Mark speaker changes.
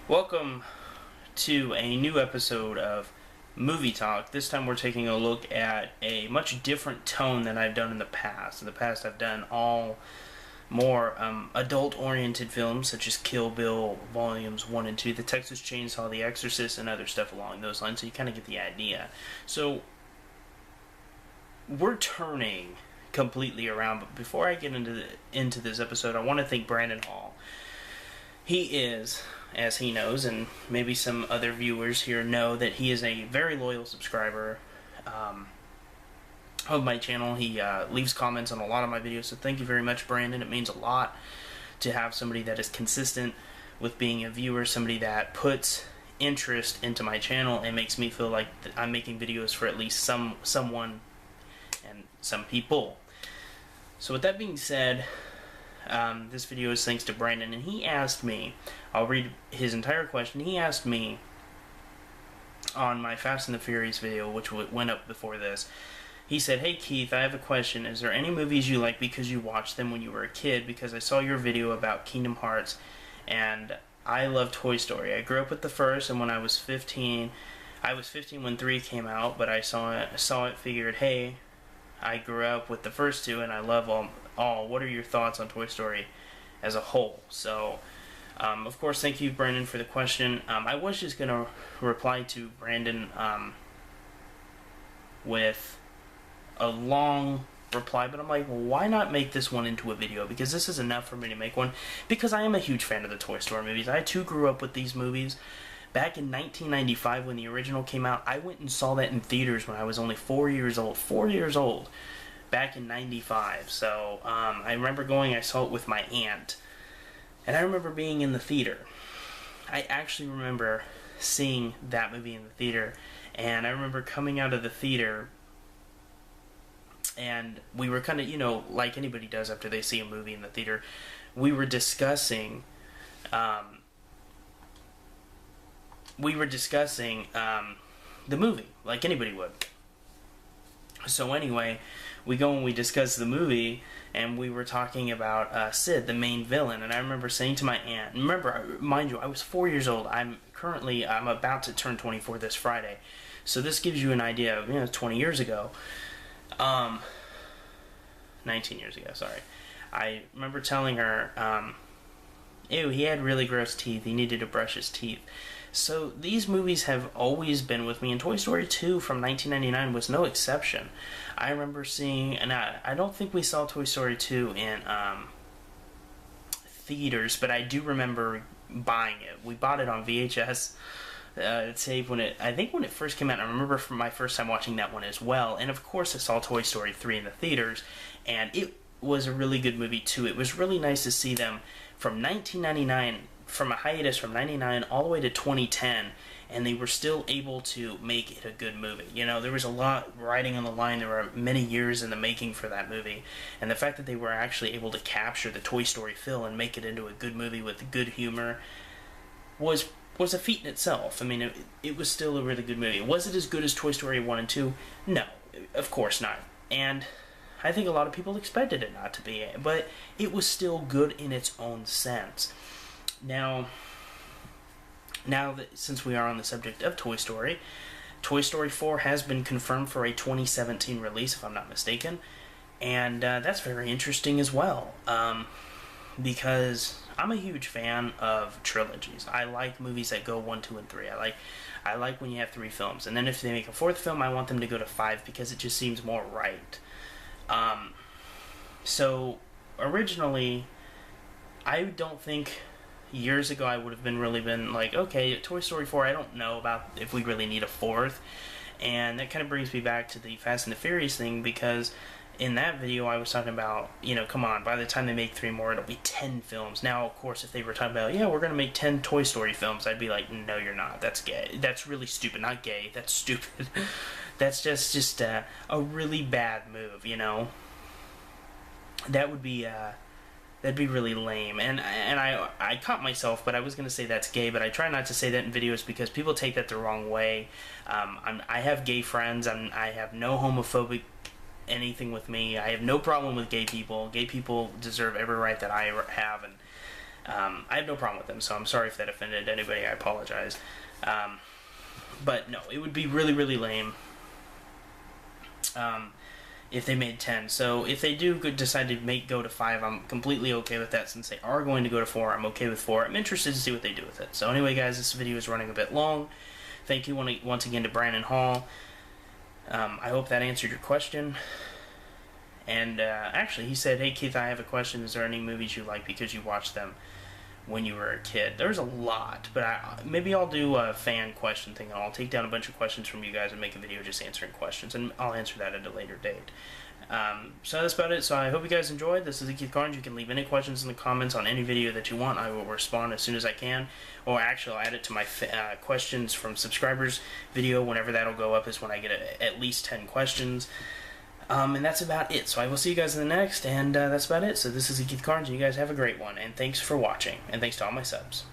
Speaker 1: Welcome to a new episode of Movie Talk. This time we're taking a look at a much different tone than I've done in the past. In the past I've done all more adult-oriented films such as Kill Bill Volumes 1 and 2, The Texas Chainsaw, The Exorcist, and other stuff along those lines, so you kind of get the idea. So we're turning completely around, but before I get into this episode, I want to thank Brandon Hall. He is, as he knows, and maybe some other viewers here know, that he is a very loyal subscriber of my channel. He leaves comments on a lot of my videos, so thank you very much, Brandon. It means a lot to have somebody that is consistent with being a viewer, somebody that puts interest into my channel and makes me feel like I'm making videos for at least someone and some people. So with that being said, this video is thanks to Brandon, and he asked me, I'll read his entire question. He asked me on my Fast and the Furious video, which went up before this, he said, "Hey Keith, I have a question. Is there any movies you like because you watched them when you were a kid? Because I saw your video about Kingdom Hearts, and I love Toy Story. I grew up with the first, and when I was 15 when 3 came out, but I saw it, figured, hey, I grew up with the first two, and I love all. What are your thoughts on Toy Story as a whole?" So, of course, thank you, Brandon, for the question. I was just going to reply to Brandon with a long reply, but I'm like, well, why not make this one into a video? Because this is enough for me to make one, because I am a huge fan of the Toy Story movies. I, too, grew up with these movies. Back in 1995, when the original came out, I went and saw that in theaters when I was only 4 years old. 4 years old. Back in 95. So, I remember going, I saw it with my aunt. And I remember being in the theater. I actually remember seeing that movie in the theater. And I remember coming out of the theater, and we were kind of, like anybody does after they see a movie in the theater, we were discussing, the movie, like anybody would. So anyway, we go and we discuss the movie, and we were talking about Sid, the main villain, and I remember saying to my aunt, remember, mind you, I was 4 years old. I'm about to turn 24 this Friday, so this gives you an idea of, 20 years ago, 19 years ago, sorry. I remember telling her, ew, he had really gross teeth, he needed to brush his teeth. So these movies have always been with me, and Toy Story 2 from 1999 was no exception. I remember seeing, and I don't think we saw Toy Story 2 in theaters, but I do remember buying it. We bought it on VHS tape when it first came out. I remember from my first time watching that one as well, and of course I saw Toy Story 3 in the theaters, and it was a really good movie too. It was really nice to see them from 1999, from a hiatus from 99 all the way to 2010, and they were still able to make it a good movie. There was a lot riding on the line. There were many years in the making for that movie, and the fact that they were actually able to capture the Toy Story feel and make it into a good movie with good humor was a feat in itself. I mean, it was still a really good movie. Was it as good as Toy Story 1 and 2? No, of course not. And I think a lot of people expected it not to be, but it was still good in its own sense. Now that since we are on the subject of Toy Story 4 has been confirmed for a 2017 release, if I'm not mistaken, and that's very interesting as well, because I'm a huge fan of trilogies. I like movies that go 1, 2, and 3. I like when you have 3 films, and then if they make a 4th film, I want them to go to 5 because it just seems more right. So originally, I don't think years ago I would have been like, okay, Toy Story 4, I don't know about if we really need a 4th. And that kind of brings me back to the Fast and the Furious thing, because in that video I was talking about, come on, by the time they make 3 more, it'll be 10 films. Now, of course, if they were talking about, yeah, we're going to make 10 Toy Story films, I'd be like, no, you're not. That's gay. That's really stupid. Not gay. That's stupid. That's just a really bad move, That would be, that'd be really lame. And I caught myself, but I was going to say that's gay, but I try not to say that in videos because people take that the wrong way. I have gay friends. I have no homophobic anything with me. I have no problem with gay people. Gay people deserve every right that I have, and I have no problem with them, so I'm sorry if that offended anybody. I apologize. But no, it would be really, really lame if they made 10. So if they do decide to go to 5, I'm completely okay with that. Since they are going to go to 4, I'm okay with 4. I'm interested to see what they do with it. So anyway, guys, this video is running a bit long. Thank you once again to Brandon Hall. I hope that answered your question. And actually, he said, "Hey Keith, I have a question. Is there any movies you like because you watched them when you were a kid?" There's a lot, but maybe I'll do a fan question thing. I'll take down a bunch of questions from you guys and make a video just answering questions, and I'll answer that at a later date. So that's about it. So I hope you guys enjoyed. This is the Keith Carnes. You can leave any questions in the comments on any video that you want. I will respond as soon as I can. Or actually, I'll add it to my questions from subscribers video. Whenever that'll go up is when I get at least 10 questions. And that's about it. So I will see you guys in the next, and that's about it. So this is the Keith Carnes, and you guys have a great one. And thanks for watching. And thanks to all my subs.